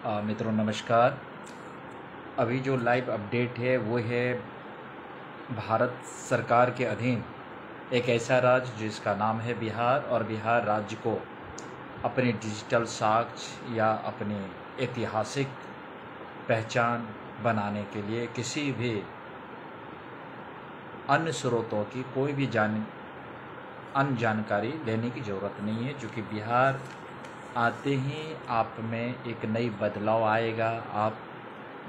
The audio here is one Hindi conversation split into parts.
मित्रों नमस्कार। अभी जो लाइव अपडेट है वो है भारत सरकार के अधीन एक ऐसा राज्य जिसका नाम है बिहार, और बिहार राज्य को अपनी डिजिटल साक्ष्य या अपनी ऐतिहासिक पहचान बनाने के लिए किसी भी अन्य स्रोतों की कोई भी अन्य जानकारी लेने की ज़रूरत नहीं है, क्योंकि बिहार आते ही आप में एक नई बदलाव आएगा। आप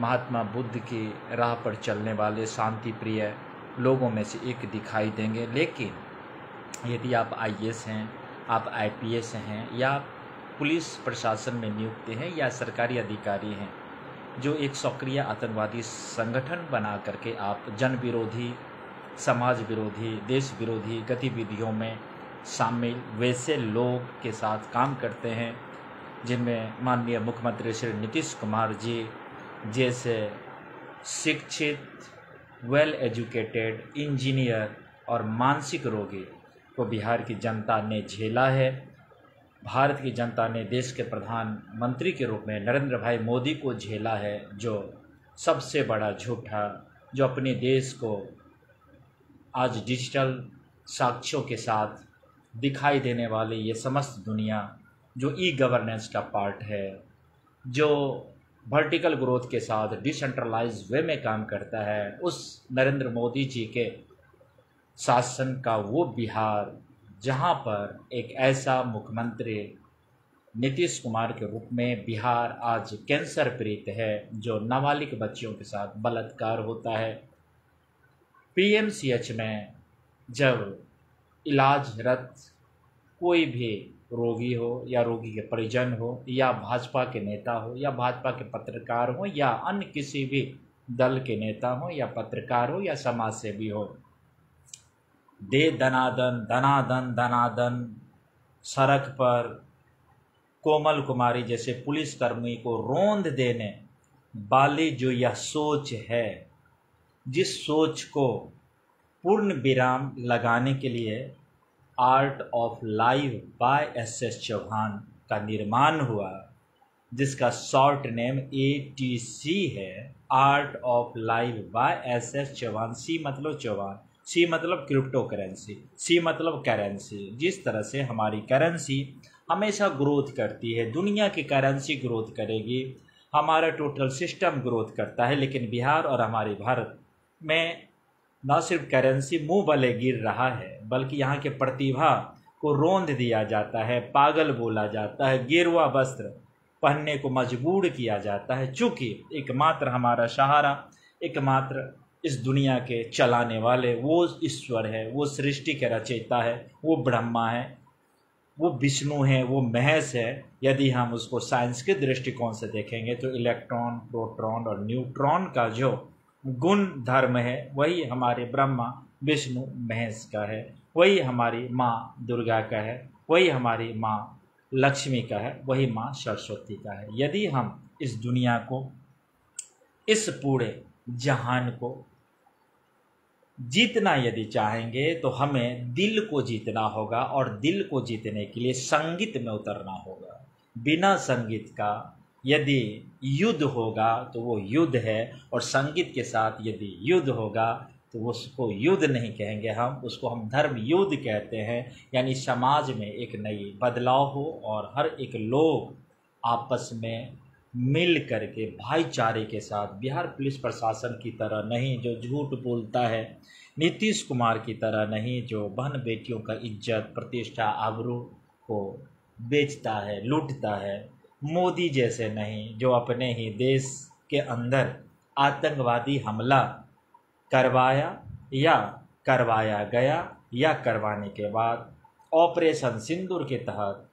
महात्मा बुद्ध की राह पर चलने वाले शांति प्रिय लोगों में से एक दिखाई देंगे। लेकिन यदि आप आईएएस हैं, आप आईपीएस हैं, या पुलिस प्रशासन में नियुक्त हैं, या सरकारी अधिकारी हैं जो एक सक्रिय आतंकवादी संगठन बना करके आप जन विरोधी, समाज विरोधी, देश विरोधी गतिविधियों में शामिल वैसे लोग के साथ काम करते हैं, जिनमें माननीय मुख्यमंत्री श्री नीतीश कुमार जी जैसे शिक्षित, वेल एजुकेटेड इंजीनियर और मानसिक रोगी को बिहार की जनता ने झेला है। भारत की जनता ने देश के प्रधानमंत्री के रूप में नरेंद्र भाई मोदी को झेला है, जो सबसे बड़ा झूठा, जो अपने देश को आज डिजिटल साक्ष्यों के साथ दिखाई देने वाले ये समस्त दुनिया जो ई गवर्नेंस का पार्ट है, जो वर्टिकल ग्रोथ के साथ डिसेंट्रलाइज वे में काम करता है, उस नरेंद्र मोदी जी के शासन का वो बिहार जहां पर एक ऐसा मुख्यमंत्री नीतीश कुमार के रूप में बिहार आज कैंसर पीड़ित है, जो नाबालिग बच्चियों के साथ बलात्कार होता है। पीएमसीएच में जब इलाजरत कोई भी रोगी हो, या रोगी के परिजन हो, या भाजपा के नेता हो, या भाजपा के पत्रकार हो, या अन्य किसी भी दल के नेता हो, या पत्रकार हो, या समाज सेवी हो, दे दनादन दनादन दनादन सड़क पर कोमल कुमारी जैसे पुलिसकर्मी को रोंद देने वाली जो यह सोच है, जिस सोच को पूर्ण विराम लगाने के लिए art of life by S Chauhan का निर्माण हुआ, जिसका शॉर्ट नेम ATC है, art of life by S Chauhan. C मतलब चौहान, सी मतलब क्रिप्टो करेंसी, सी मतलब करेंसी। जिस तरह से हमारी करेंसी हमेशा ग्रोथ करती है, दुनिया की करेंसी ग्रोथ करेगी, हमारा टोटल सिस्टम ग्रोथ करता है, लेकिन बिहार और हमारे भारत में न सिर्फ करेंसी मुंह भले गिर रहा है, बल्कि यहाँ के प्रतिभा को रोंद दिया जाता है, पागल बोला जाता है, गेरुआ वस्त्र पहनने को मजबूर किया जाता है, चूँकि एकमात्र हमारा सहारा, एकमात्र इस दुनिया के चलाने वाले वो ईश्वर है, वो सृष्टि के रचयिता है, वो ब्रह्मा है, वो विष्णु है, वो महेश है। यदि हम उसको साइंस के दृष्टिकोण से देखेंगे तो इलेक्ट्रॉन, प्रोटॉन और न्यूट्रॉन का जो गुण धर्म है वही हमारे ब्रह्मा, विष्णु, महेश का है, वही हमारी माँ दुर्गा का है, वही हमारी माँ लक्ष्मी का है, वही माँ सरस्वती का है। यदि हम इस दुनिया को, इस पूरे जहान को जीतना यदि चाहेंगे तो हमें दिल को जीतना होगा, और दिल को जीतने के लिए संगीत में उतरना होगा। बिना संगीत का यदि युद्ध होगा तो वो युद्ध है, और संगीत के साथ यदि युद्ध होगा तो उसको युद्ध नहीं कहेंगे हम, उसको हम धर्म युद्ध कहते हैं। यानी समाज में एक नई बदलाव हो और हर एक लोग आपस में मिल करके भाईचारे के साथ, बिहार पुलिस प्रशासन की तरह नहीं जो झूठ बोलता है, नीतीश कुमार की तरह नहीं जो बहन बेटियों का इज्जत, प्रतिष्ठा, आबरू को बेचता है, लूटता है, मोदी जैसे नहीं जो अपने ही देश के अंदर आतंकवादी हमला करवाया या करवाया गया, या करवाने के बाद ऑपरेशन सिंदूर के तहत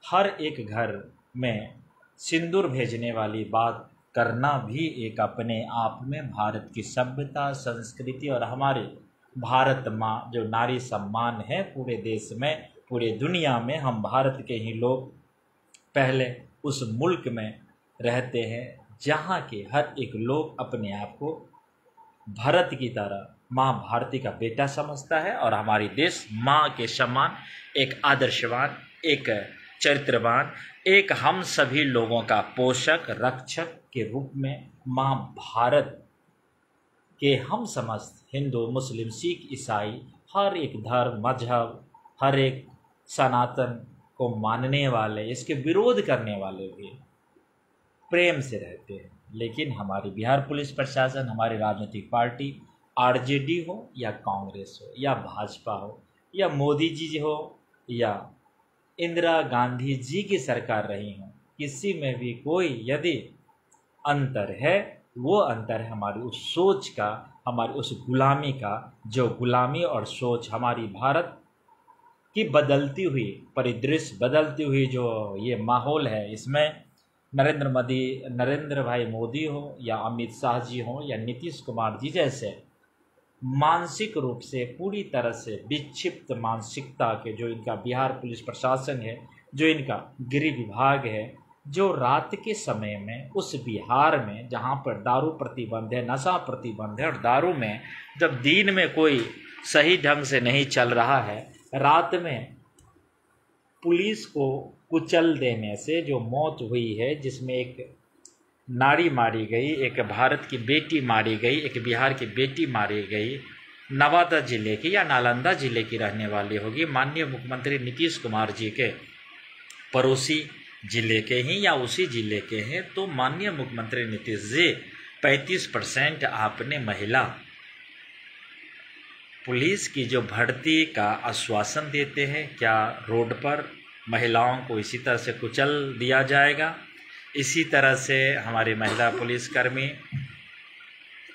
हर एक घर में सिंदूर भेजने वाली बात करना भी एक अपने आप में भारत की सभ्यता, संस्कृति और हमारे भारत माँ जो नारी सम्मान है पूरे देश में, पूरे दुनिया में, हम भारत के ही लोग पहले उस मुल्क में रहते हैं जहाँ के हर एक लोग अपने आप को भारत की तरह माँ भारती का बेटा समझता है, और हमारी देश माँ के समान एक आदर्शवान, एक चरित्रवान, एक हम सभी लोगों का पोषक रक्षक के रूप में माँ भारत के हम समस्त हिंदू मुस्लिम सिख ईसाई हर एक धर्म मजहब हर एक सनातन को मानने वाले, इसके विरोध करने वाले भी प्रेम से रहते हैं। लेकिन हमारी बिहार पुलिस प्रशासन, हमारी राजनीतिक पार्टी आरजेडी हो या कांग्रेस हो या भाजपा हो या मोदी जी हो या इंदिरा गांधी जी की सरकार रही हो, किसी में भी कोई यदि अंतर है, वो अंतर है हमारी उस सोच का, हमारी उस गुलामी का, जो गुलामी और सोच हमारी भारत की बदलती हुई परिदृश्य, बदलती हुई जो ये माहौल है, इसमें नरेंद्र भाई मोदी हो या अमित शाह जी हो या नीतीश कुमार जी जैसे मानसिक रूप से पूरी तरह से विक्षिप्त मानसिकता के जो इनका बिहार पुलिस प्रशासन है, जो इनका गृह विभाग है, जो रात के समय में उस बिहार में जहाँ पर दारू प्रतिबंध है, नशा प्रतिबंध है, और दारू में जब दिन में कोई सही ढंग से नहीं चल रहा है, रात में पुलिस को कुचल देने से जो मौत हुई है, जिसमें एक नारी मारी गई, एक भारत की बेटी मारी गई, एक बिहार की बेटी मारी गई, नवादा जिले की या नालंदा जिले की रहने वाली होगी, माननीय मुख्यमंत्री नीतीश कुमार जी के पड़ोसी जिले के ही या उसी जिले के हैं, तो माननीय मुख्यमंत्री नीतीश जी 35% आपने महिला पुलिस की जो भर्ती का आश्वासन देते हैं, क्या रोड पर महिलाओं को इसी तरह से कुचल दिया जाएगा? इसी तरह से हमारे महिला पुलिसकर्मी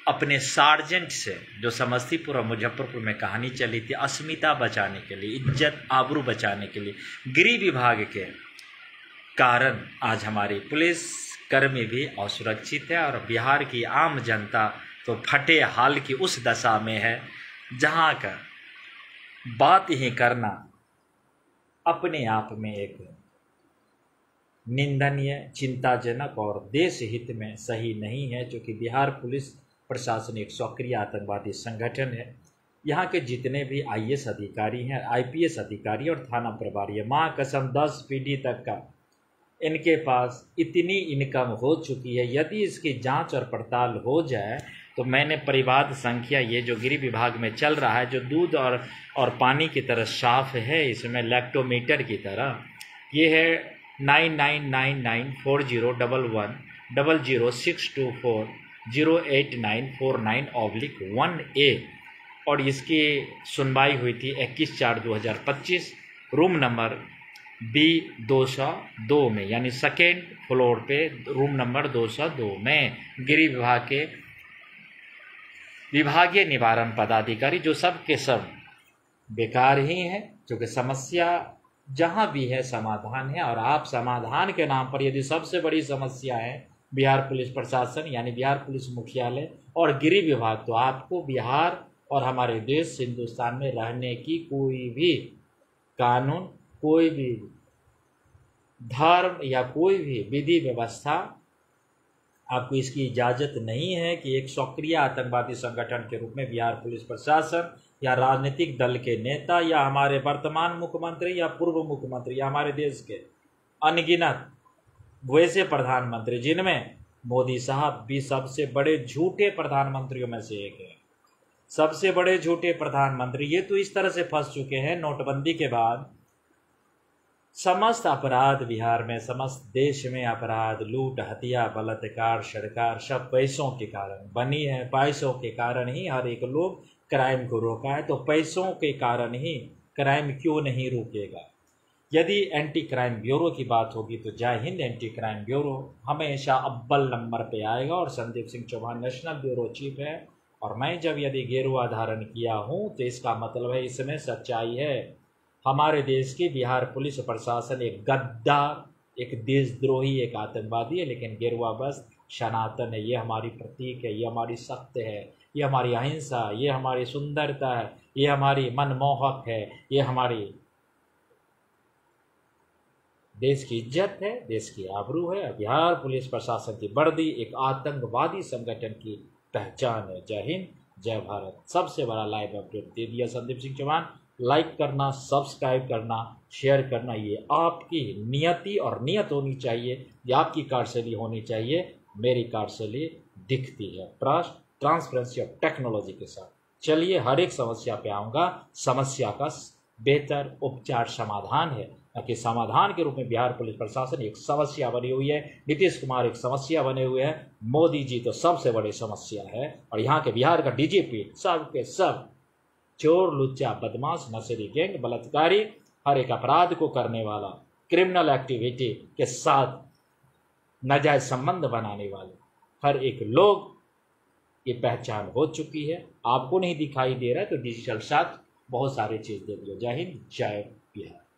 अपने सार्जेंट से, जो समस्तीपुर और मुजफ्फरपुर में कहानी चली थी, अस्मिता बचाने के लिए, इज्जत आबरू बचाने के लिए, गृह विभाग के कारण आज हमारी पुलिसकर्मी भी असुरक्षित है, और बिहार की आम जनता तो फटे हाल की उस दशा में है जहाँ का बात ही करना अपने आप में एक निंदनीय, चिंताजनक और देश हित में सही नहीं है। क्योंकि बिहार पुलिस प्रशासन एक सक्रिय आतंकवादी संगठन है। यहाँ के जितने भी आईएएस अधिकारी हैं, आईपीएस अधिकारी और थाना प्रभारी है, माँ कसम 10 पीढ़ी तक का इनके पास इतनी इनकम हो चुकी है। यदि इसकी जांच और पड़ताल हो जाए तो मैंने परिवाद संख्या, ये जो गृह विभाग में चल रहा है, जो दूध और पानी की तरह साफ है, इसमें लैक्टोमीटर की तरह, ये है 999941000624089491A, और इसकी सुनवाई हुई थी 21/4/2025 रूम नंबर B202 में, यानी सेकेंड फ्लोर पे रूम नंबर 202 में गृह विभाग के विभागीय निवारण पदाधिकारी, जो सब के सब बेकार ही हैं, क्योंकि समस्या जहाँ भी है समाधान है। और आप समाधान के नाम पर, यदि सबसे बड़ी समस्या है बिहार पुलिस प्रशासन यानी बिहार पुलिस मुख्यालय और गृह विभाग, तो आपको बिहार और हमारे देश हिंदुस्तान में रहने की कोई भी कानून, कोई भी धर्म या कोई भी विधि व्यवस्था आपको इसकी इजाज़त नहीं है कि एक सक्रिय आतंकवादी संगठन के रूप में बिहार पुलिस प्रशासन या राजनीतिक दल के नेता या हमारे वर्तमान मुख्यमंत्री या पूर्व मुख्यमंत्री या हमारे देश के अनगिनत वैसे प्रधानमंत्री, जिनमें मोदी साहब भी सबसे बड़े झूठे प्रधानमंत्रियों में से एक है, सबसे बड़े झूठे प्रधानमंत्री, ये तो इस तरह से फंस चुके हैं नोटबंदी के बाद। समस्त अपराध बिहार में, समस्त देश में अपराध, लूट, हत्या, बलात्कार, सरकार सब पैसों के कारण बनी है। पैसों के कारण ही हर एक लोग क्राइम को रोका है, तो पैसों के कारण ही क्राइम क्यों नहीं रुकेगा? यदि एंटी क्राइम ब्यूरो की बात होगी तो जय हिंद एंटी क्राइम ब्यूरो हमेशा अव्वल नंबर पे आएगा, और Sandeep Singh Chauhan national bureau chief है। और मैं जब यदि गेरुआ धारण किया हूँ तो इसका मतलब है इसमें सच्चाई है। हमारे देश की बिहार पुलिस प्रशासन एक गद्दार, एक देशद्रोही, एक आतंकवादी है, लेकिन गेरुआ वस्त्र सनातन है। ये हमारी प्रतीक है, ये हमारी सत्य है, ये हमारी अहिंसा, ये हमारी सुंदरता है, ये हमारी मनमोहक है, ये हमारी देश की इज्जत है, देश की आबरू है। बिहार पुलिस प्रशासन की वर्दी एक आतंकवादी संगठन की पहचान है। जय हिंद, जय भारत। सबसे बड़ा लाइव अपडेट दे दिया संदीप सिंह चौहान। लाइक करना, सब्सक्राइब करना, शेयर करना, ये आपकी नियति और नियत होनी चाहिए, ये आपकी कार्यशैली होनी चाहिए। मेरी कार्यशैली दिखती है ट्रस्ट, ट्रांसपेरेंसी और टेक्नोलॉजी के साथ। चलिए हर एक समस्या पे आऊँगा, समस्या का बेहतर उपचार समाधान है, कि समाधान के रूप में बिहार पुलिस प्रशासन एक समस्या बनी हुई है, नीतीश कुमार एक समस्या बने हुए हैं, मोदी जी तो सबसे बड़ी समस्या है, और यहाँ के बिहार का डीजीपी सब के सब चोर, लुच्चा, बदमाश, नशेड़ी गैंग, बलात्कारी, हर एक अपराध को करने वाला, क्रिमिनल एक्टिविटी के साथ नाजायज संबंध बनाने वाले हर एक लोग की पहचान हो चुकी है। आपको नहीं दिखाई दे रहा है तो डिजिटल साथ बहुत सारे चीज़ देख लो। जय हिंद, जय बिहार।